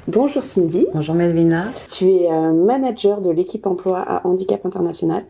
Bonjour Cindy. Bonjour Melvina. Tu es manager de l'équipe emploi à Handicap International.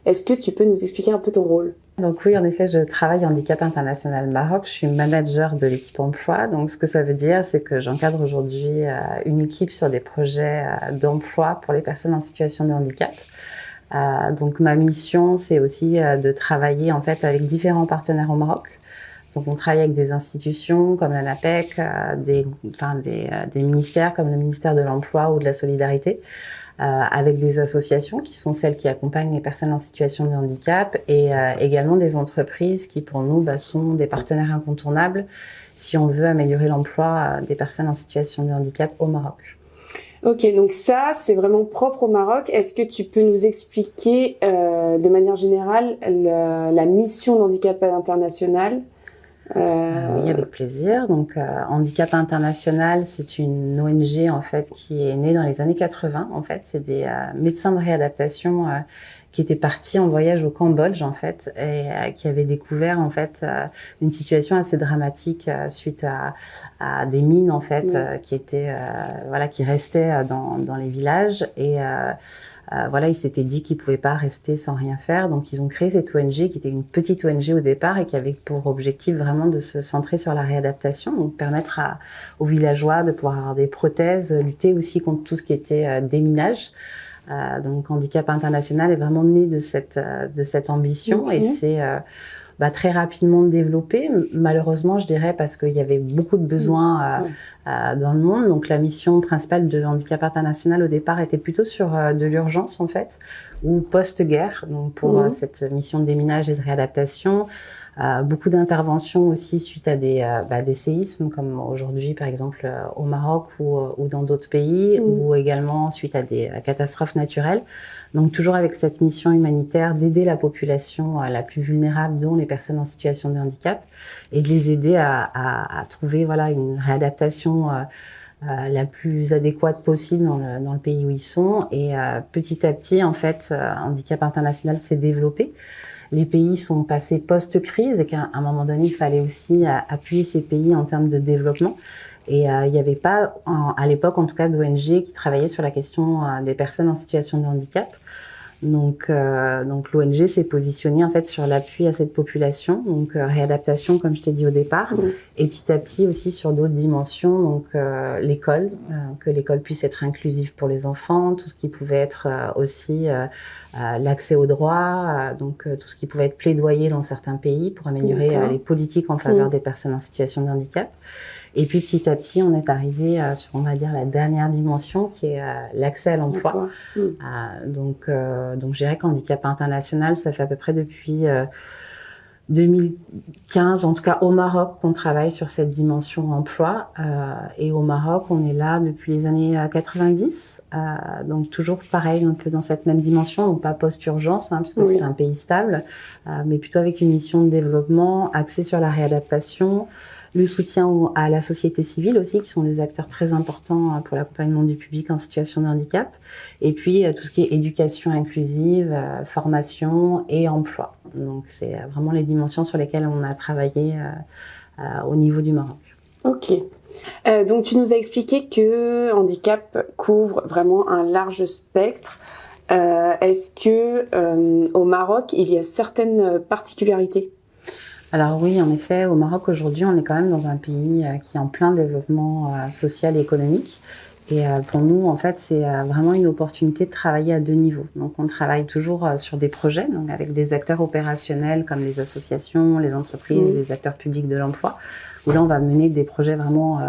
Est-ce que tu peux nous expliquer un peu ton rôle? Donc oui, en effet, je travaille à Handicap International Maroc. Je suis manager de l'équipe emploi. Donc ce que ça veut dire, c'est que j'encadre aujourd'hui une équipe sur des projets d'emploi pour les personnes en situation de handicap. Donc ma mission, c'est aussi de travailler en fait avec différents partenaires au Maroc. Donc on travaille avec des institutions comme l'ANAPEC, des ministères comme le ministère de l'Emploi ou de la Solidarité, avec des associations qui sont celles qui accompagnent les personnes en situation de handicap et également des entreprises qui pour nous sont des partenaires incontournables si on veut améliorer l'emploi des personnes en situation de handicap au Maroc. Ok, donc ça, c'est vraiment propre au Maroc. Est-ce que tu peux nous expliquer de manière générale la mission d'Handicap International? Oui, avec plaisir. Donc, Handicap International, c'est une ONG en fait qui est née dans les années 80. En fait, c'est des médecins de réadaptation qui étaient partis en voyage au Cambodge en fait et qui avaient découvert en fait une situation assez dramatique suite à des mines en fait qui étaient qui restaient dans les villages et ils s'étaient dit qu'ils pouvaient pas rester sans rien faire, donc ils ont créé cette ONG qui était une petite ONG au départ et qui avait pour objectif vraiment de se centrer sur la réadaptation, donc permettre aux villageois de pouvoir avoir des prothèses, lutter aussi contre tout ce qui était déminage. Donc Handicap International est vraiment né de cette ambition et c'est très rapidement développé, malheureusement je dirais parce qu'il y avait beaucoup de besoins dans le monde. Donc la mission principale de Handicap International au départ était plutôt sur de l'urgence en fait, ou post-guerre, donc pour cette mission de déminage et de réadaptation. Beaucoup d'interventions aussi suite à des séismes comme aujourd'hui par exemple au Maroc ou dans d'autres pays ou également suite à des catastrophes naturelles. Donc toujours avec cette mission humanitaire d'aider la population la plus vulnérable dont les personnes en situation de handicap et de les aider à trouver une réadaptation la plus adéquate possible dans le pays où ils sont et petit à petit en fait Handicap International s'est développé. Les pays sont passés post-crise et qu'à un moment donné, il fallait aussi appuyer ces pays en termes de développement. Et il n'y avait pas, à l'époque en tout cas, d'ONG qui travaillait sur la question des personnes en situation de handicap. Donc l'ONG s'est positionnée en fait sur l'appui à cette population, donc réadaptation comme je t'ai dit au départ, et petit à petit aussi sur d'autres dimensions, donc l'école, que l'école puisse être inclusive pour les enfants, tout ce qui pouvait être aussi l'accès aux droits, donc tout ce qui pouvait être plaidoyer dans certains pays pour améliorer les politiques en faveur des personnes en situation de handicap. Et puis petit à petit, on est arrivé sur, on va dire, la dernière dimension qui est l'accès à l'emploi. Donc je dirais qu'Handicap International, ça fait à peu près depuis 2015, en tout cas au Maroc, qu'on travaille sur cette dimension emploi. Et au Maroc, on est là depuis les années 90. Donc toujours pareil, un peu dans cette même dimension, donc pas post-urgence, puisque c'est un pays stable, mais plutôt avec une mission de développement axée sur la réadaptation, le soutien à la société civile aussi, qui sont des acteurs très importants pour l'accompagnement du public en situation de handicap. Et puis, tout ce qui est éducation inclusive, formation et emploi. Donc, c'est vraiment les dimensions sur lesquelles on a travaillé au niveau du Maroc. Ok. Donc, tu nous as expliqué que handicap couvre vraiment un large spectre. Est-ce que au Maroc, il y a certaines particularités? Alors oui, en effet, au Maroc aujourd'hui, on est quand même dans un pays qui est en plein développement social et économique. Et pour nous, en fait, c'est vraiment une opportunité de travailler à deux niveaux. Donc, on travaille toujours sur des projets, donc avec des acteurs opérationnels comme les associations, les entreprises, les acteurs publics de l'emploi, où là, on va mener des projets vraiment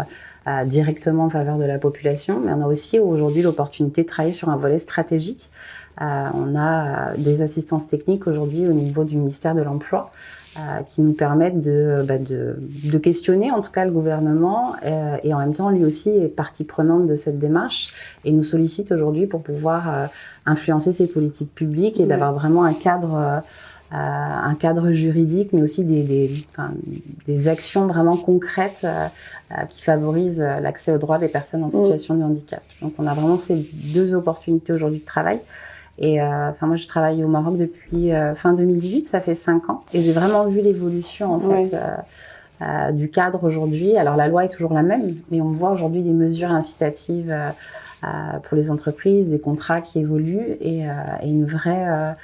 directement en faveur de la population. Mais on a aussi aujourd'hui l'opportunité de travailler sur un volet stratégique. On a des assistances techniques aujourd'hui au niveau du ministère de l'Emploi qui nous permettent de questionner en tout cas le gouvernement et en même temps lui aussi est partie prenante de cette démarche et nous sollicite aujourd'hui pour pouvoir influencer ces politiques publiques et d'avoir vraiment un cadre juridique mais aussi des actions vraiment concrètes qui favorisent l'accès aux droits des personnes en situation de handicap. Donc on a vraiment ces deux opportunités aujourd'hui de travail. Et moi, je travaille au Maroc depuis fin 2018, ça fait 5 ans, et j'ai vraiment vu l'évolution en fait du cadre aujourd'hui. Alors la loi est toujours la même, mais on voit aujourd'hui des mesures incitatives pour les entreprises, des contrats qui évoluent et une vraie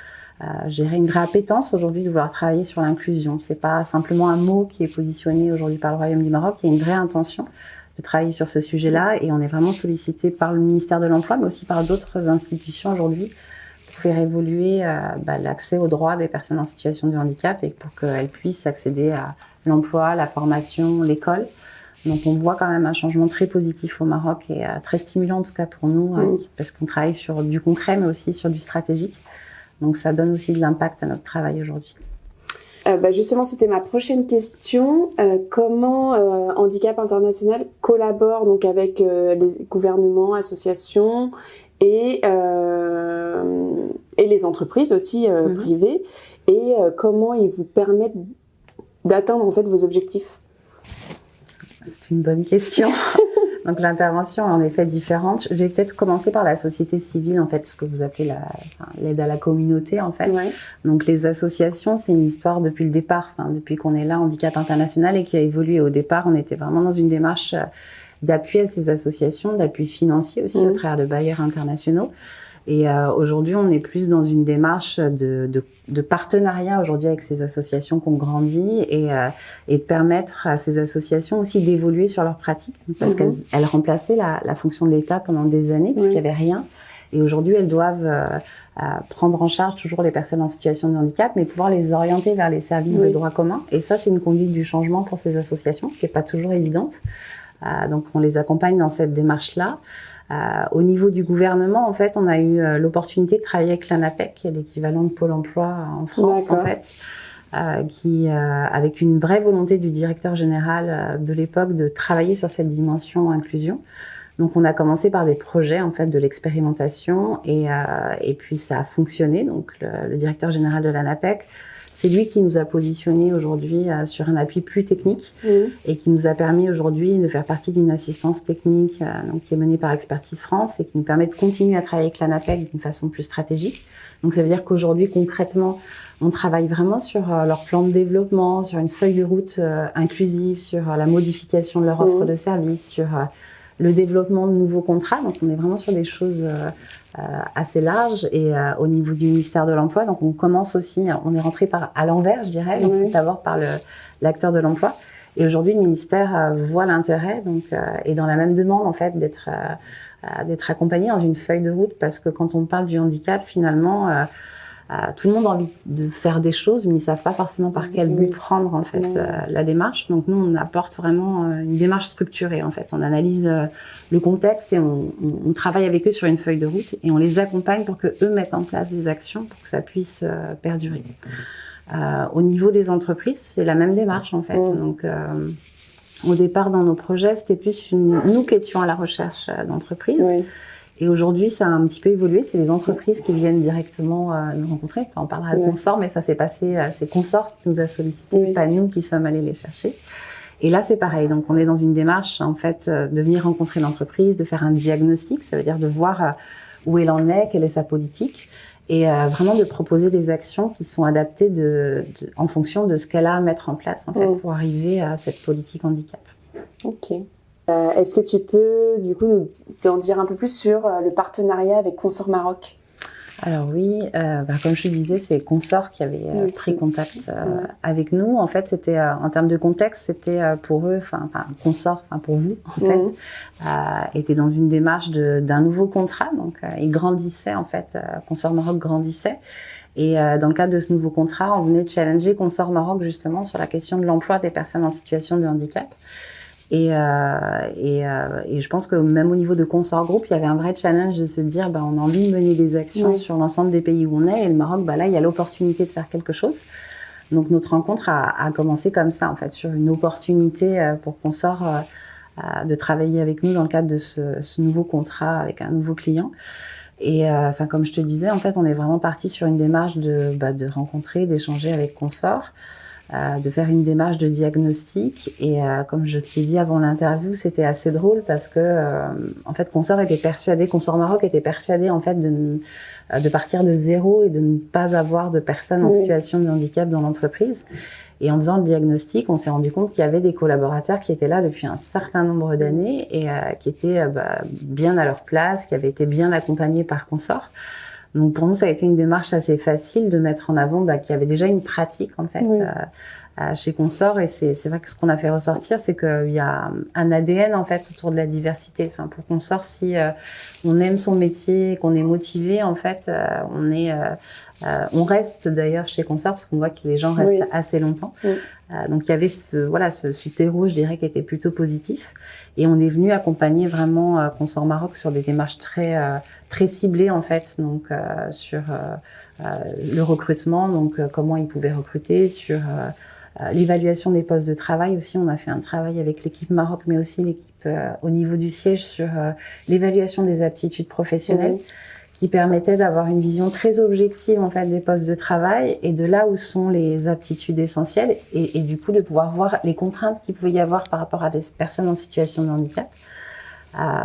une vraie appétence aujourd'hui de vouloir travailler sur l'inclusion. C'est pas simplement un mot qui est positionné aujourd'hui par le Royaume du Maroc, il y a une vraie intention de travailler sur ce sujet-là et on est vraiment sollicité par le ministère de l'Emploi, mais aussi par d'autres institutions aujourd'hui pour faire évoluer l'accès aux droits des personnes en situation de handicap et pour qu'elles puissent accéder à l'emploi, la formation, l'école. Donc on voit quand même un changement très positif au Maroc et très stimulant en tout cas pour nous, parce qu'on travaille sur du concret mais aussi sur du stratégique. Donc ça donne aussi de l'impact à notre travail aujourd'hui. Justement, c'était ma prochaine question. Comment Handicap International collabore donc avec les gouvernements, associations et les entreprises aussi privées, et comment ils vous permettent d'atteindre en fait vos objectifs? C'est une bonne question. Donc l'intervention est en effet différente. Je vais peut-être commencer par la société civile, en fait, ce que vous appelez l'aide à la communauté, en fait. Ouais. Donc les associations, c'est une histoire depuis le départ, depuis qu'on est là, Handicap International, et qui a évolué. Au départ, on était vraiment dans une démarche d'appui à ces associations, d'appui financier aussi au travers de bailleurs internationaux. Et aujourd'hui, on est plus dans une démarche de partenariat aujourd'hui avec ces associations qui ont grandi et de permettre à ces associations aussi d'évoluer sur leurs pratiques parce qu'elles remplaçaient la fonction de l'État pendant des années puisqu'il n'y avait rien. Et aujourd'hui, elles doivent prendre en charge toujours les personnes en situation de handicap, mais pouvoir les orienter vers les services de droit commun. Et ça, c'est une conduite du changement pour ces associations qui n'est pas toujours évidente. Donc, on les accompagne dans cette démarche-là. Au niveau du gouvernement, en fait, on a eu l'opportunité de travailler avec l'ANAPEC, qui est l'équivalent de Pôle emploi en France, en fait, qui, avec une vraie volonté du directeur général de l'époque de travailler sur cette dimension inclusion. Donc, on a commencé par des projets, en fait, de l'expérimentation et puis ça a fonctionné. Donc, le directeur général de l'ANAPEC, c'est lui qui nous a positionnés aujourd'hui sur un appui plus technique et qui nous a permis aujourd'hui de faire partie d'une assistance technique donc qui est menée par Expertise France et qui nous permet de continuer à travailler avec l'ANAPEC d'une façon plus stratégique. Donc ça veut dire qu'aujourd'hui concrètement, on travaille vraiment sur leur plan de développement, sur une feuille de route inclusive, sur la modification de leur offre de services, sur le développement de nouveaux contrats. Donc on est vraiment sur des choses assez larges et au niveau du ministère de l'Emploi. Donc on commence aussi, on est rentré à l'envers, je dirais, donc d'abord par l'acteur de l'emploi. Et aujourd'hui, le ministère voit l'intérêt, donc est dans la même demande en fait d'être accompagné dans une feuille de route parce que quand on parle du handicap, finalement, tout le monde a envie de faire des choses, mais ils savent pas forcément par quel but prendre en fait la démarche. Donc nous, on apporte vraiment une démarche structurée en fait. On analyse le contexte et on travaille avec eux sur une feuille de route et on les accompagne pour que eux mettent en place des actions pour que ça puisse perdurer. Au niveau des entreprises, c'est la même démarche en fait. Donc au départ dans nos projets, c'était plus nous qui étions à la recherche d'entreprises. Et aujourd'hui, ça a un petit peu évolué. C'est les entreprises qui viennent directement nous rencontrer. Enfin, on parlera de Consort, mais ça s'est passé, c'est Consort qui nous a sollicité, pas nous qui sommes allés les chercher. Et là, c'est pareil. Donc, on est dans une démarche, en fait, de venir rencontrer l'entreprise, de faire un diagnostic. Ça veut dire de voir où elle en est, quelle est sa politique. Et vraiment de proposer des actions qui sont adaptées en fonction de ce qu'elle a à mettre en place, en fait, pour arriver à cette politique handicap. Ok. Est-ce que tu peux, du coup, nous en dire un peu plus sur le partenariat avec Consort Maroc? Alors oui, comme je te disais, c'est Consort qui avait pris contact avec nous. En fait, c'était en termes de contexte, c'était pour eux, Consort, pour vous, en fait, était dans une démarche d'un nouveau contrat. Donc, il grandissait, en fait, Consort Maroc grandissait. Et dans le cadre de ce nouveau contrat, on venait de challenger Consort Maroc justement sur la question de l'emploi des personnes en situation de handicap. Et je pense que même au niveau de Consort Group, il y avait un vrai challenge de se dire, on a envie de mener des actions sur l'ensemble des pays où on est. Et le Maroc, là, il y a l'opportunité de faire quelque chose. Donc, notre rencontre a commencé comme ça, en fait, sur une opportunité pour Consort de travailler avec nous dans le cadre de ce nouveau contrat avec un nouveau client. Et comme je te disais, en fait, on est vraiment parti sur une démarche de rencontrer, d'échanger avec Consort. de faire une démarche de diagnostic. Et comme je te l'ai dit avant l'interview, c'était assez drôle parce que en fait, Consort Maroc était persuadé en fait de partir de zéro et de ne pas avoir de personnes en situation de handicap dans l'entreprise. Et en faisant le diagnostic, on s'est rendu compte qu'il y avait des collaborateurs qui étaient là depuis un certain nombre d'années et qui étaient bien à leur place, qui avaient été bien accompagnés par Consort. Donc pour nous, ça a été une démarche assez facile de mettre en avant qu'il y avait déjà une pratique en fait chez Consort. Et c'est vrai que ce qu'on a fait ressortir, c'est qu'il y a un ADN en fait autour de la diversité. Enfin pour Consort, si on aime son métier, qu'on est motivé, en fait, on reste d'ailleurs chez Consort parce qu'on voit que les gens restent assez longtemps. Donc il y avait ce terreau, je dirais, qui était plutôt positif. Et on est venu accompagner vraiment Consort Maroc sur des démarches très ciblées en fait, donc sur le recrutement, donc comment ils pouvaient recruter, sur l'évaluation des postes de travail aussi. On a fait un travail avec l'équipe Maroc, mais aussi l'équipe au niveau du siège sur l'évaluation des aptitudes professionnelles. Qui permettait d'avoir une vision très objective en fait des postes de travail et de là où sont les aptitudes essentielles et du coup de pouvoir voir les contraintes qu'il pouvait y avoir par rapport à des personnes en situation de handicap.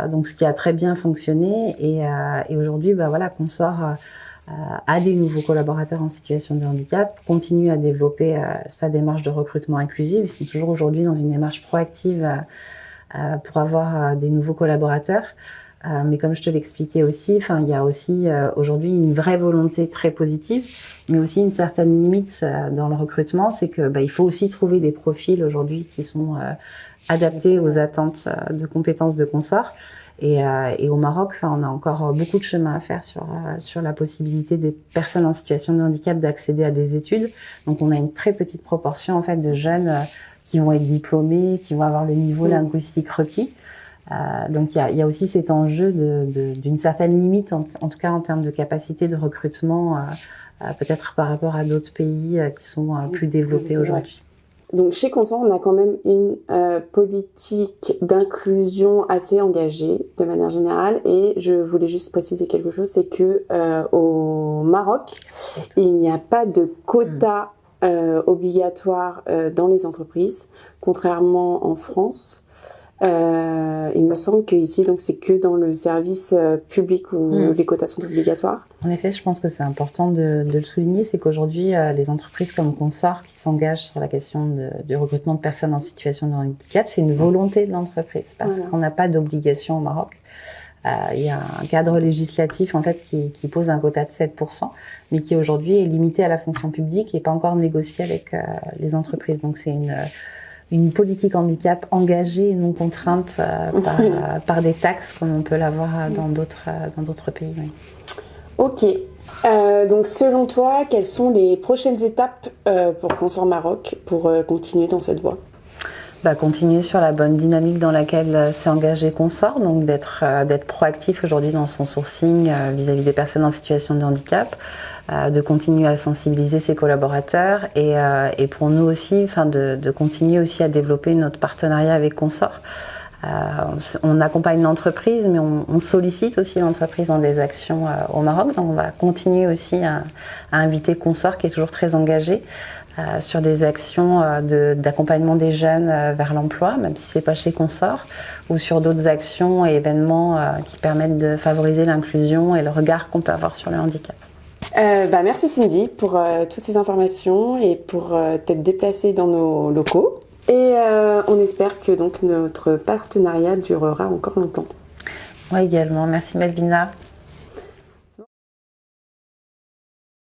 Donc ce qui a très bien fonctionné et aujourd'hui Consort a des nouveaux collaborateurs en situation de handicap, continue à développer sa démarche de recrutement inclusif. Ils sont toujours aujourd'hui dans une démarche proactive pour avoir des nouveaux collaborateurs. Mais comme je te l'expliquais aussi, il y a aussi aujourd'hui une vraie volonté très positive, mais aussi une certaine limite dans le recrutement, c'est que il faut aussi trouver des profils aujourd'hui qui sont adaptés aux attentes de compétences de Consort. Et au Maroc, on a encore beaucoup de chemin à faire sur la possibilité des personnes en situation de handicap d'accéder à des études. Donc on a une très petite proportion en fait de jeunes qui vont être diplômés, qui vont avoir le niveau linguistique requis. Donc il y a aussi cet enjeu d'une certaine limite, en tout cas en termes de capacité de recrutement, peut-être par rapport à d'autres pays qui sont plus développés aujourd'hui. Donc chez Consort, on a quand même une politique d'inclusion assez engagée de manière générale. Et je voulais juste préciser quelque chose, c'est que au Maroc, il n'y a pas de quota obligatoire dans les entreprises, contrairement en France. Il me semble qu'ici, donc, c'est que dans le service public où les quotas sont obligatoires. En effet, je pense que c'est important de le souligner, c'est qu'aujourd'hui, les entreprises comme Consort qui s'engagent sur la question du recrutement de personnes en situation de handicap, c'est une volonté de l'entreprise parce qu'on n'a pas d'obligation au Maroc. Il y a un cadre législatif en fait qui pose un quota de 7%, mais qui aujourd'hui est limité à la fonction publique et pas encore négocié avec les entreprises. Donc c'est une politique handicap engagée et non contrainte par des taxes comme on peut l'avoir dans d'autres pays. Oui. Ok. Donc selon toi, quelles sont les prochaines étapes pour Consort Maroc pour continuer dans cette voie ? Continuer sur la bonne dynamique dans laquelle s'est engagé Consort, donc d'être proactif aujourd'hui dans son sourcing vis-à-vis des personnes en situation de handicap, de continuer à sensibiliser ses collaborateurs et pour nous aussi, de continuer aussi à développer notre partenariat avec Consort. On accompagne l'entreprise, mais on sollicite aussi l'entreprise dans des actions au Maroc, donc on va continuer aussi à inviter Consort qui est toujours très engagé sur des actions d'accompagnement des jeunes vers l'emploi, même si c'est pas chez Consort, ou sur d'autres actions et événements qui permettent de favoriser l'inclusion et le regard qu'on peut avoir sur le handicap. Merci Cindy pour toutes ces informations et pour t'être déplacée dans nos locaux. Et on espère que donc notre partenariat durera encore longtemps. Moi également. Merci Melvina.